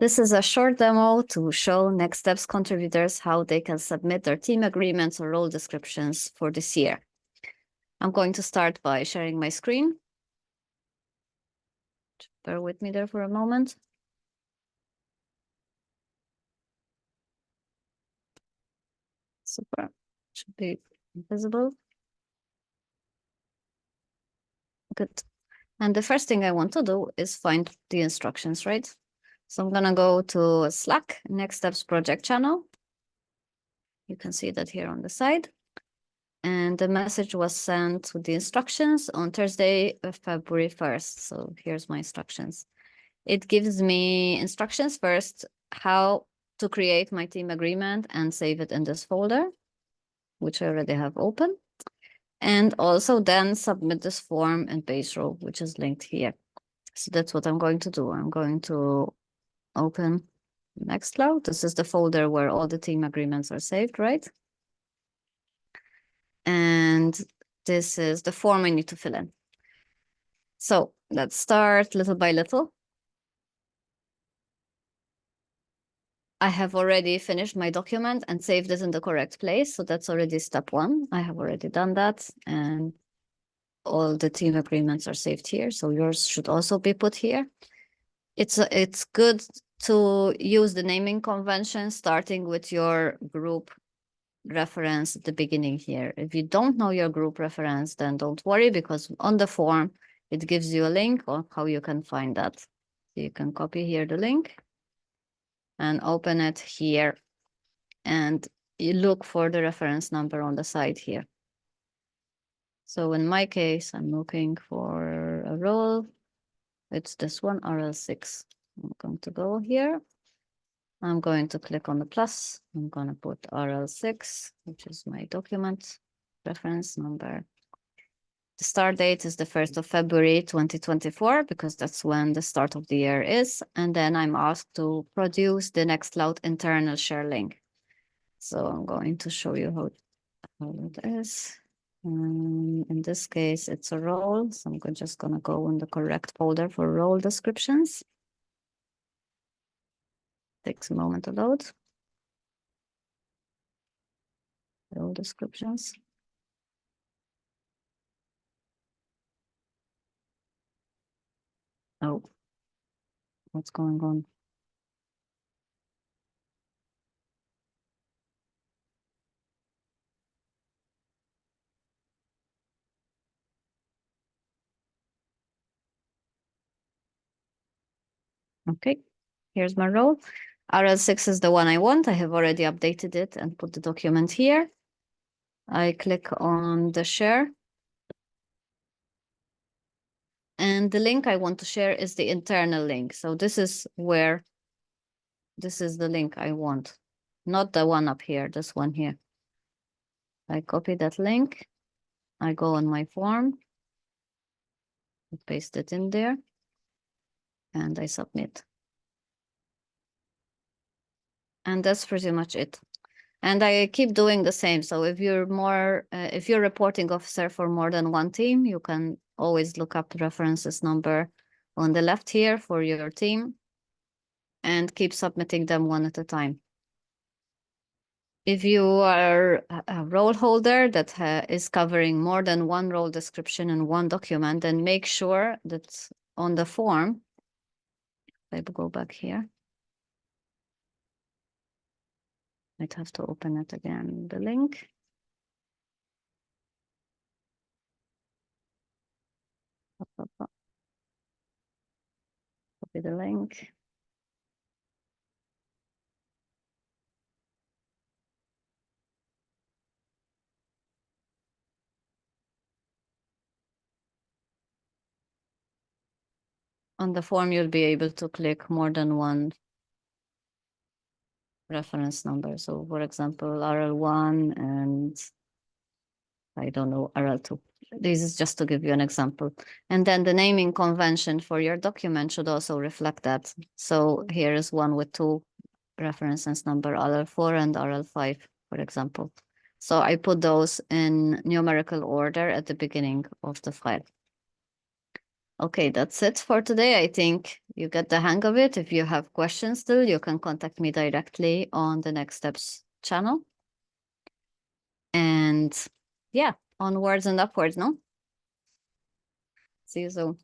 This is a short demo to show Next Steps contributors how they can submit their team agreements or role descriptions for this year. I'm going to start by sharing my screen. Bear with me there for a moment. Super, should be visible. Good. And the first thing I want to do is find the instructions, right? So I'm gonna go to Slack, Next Steps project channel. You can see that here on the side. And the message was sent with the instructions on Thursday, February 1st. So here's my instructions. It gives me instructions first, how to create my team agreement and save it in this folder, which I already have open. And also then submit this form in Baserole, which is linked here. So that's what I'm going to do. I'm going to open Nextcloud. This is the folder where all the team agreements are saved, right? And this is the form I need to fill in. So let's start little by little. I have already finished my document and saved it in the correct place. So that's already step one. I have already done that. And all the team agreements are saved here. So yours should also be put here. It's good to use the naming convention, starting with your group reference at the beginning here. If you don't know your group reference, then don't worry, because on the form, it gives you a link on how you can find that. So you can copy here the link and open it here. And you look for the reference number on the side here. So in my case, I'm looking for a role. It's this one, RL6. I'm going to go here. I'm going to click on the plus. I'm going to put RL6, which is my document reference number. The start date is the 1st of February, 2024, because that's when the start of the year is. And then I'm asked to produce the Nextcloud internal share link. So I'm going to show you how it is. In this case, it's a role. So I'm just going to go in the correct folder for role descriptions. Takes a moment to load. Role descriptions. Oh, what's going on? Okay, here's my role. RL6 is the one I want. I have already updated it and put the document here. I click on the share. And the link I want to share is the internal link. So this is the link I want, not the one up here, this one here. I copy that link. I go on my form, paste it in there, and I submit. And that's pretty much it. And I keep doing the same. So if you're reporting officer for more than one team, you can always look up references number on the left here for your team and keep submitting them one at a time. If you are a role holder that is covering more than one role description in one document, then make sure that on the form, if I go back here, I'd have to open it again, the link. Copy the link. On the form, you'll be able to click more than one reference number. So for example, RL1 and I don't know, RL2. This is just to give you an example. And then the naming convention for your document should also reflect that. So here is one with two references number, RL4 and RL5, for example. So I put those in numerical order at the beginning of the file. Okay, that's it for today. I think you get the hang of it. If you have questions still, you can contact me directly on the Next Steps channel. And yeah, onwards and upwards, no? See you soon.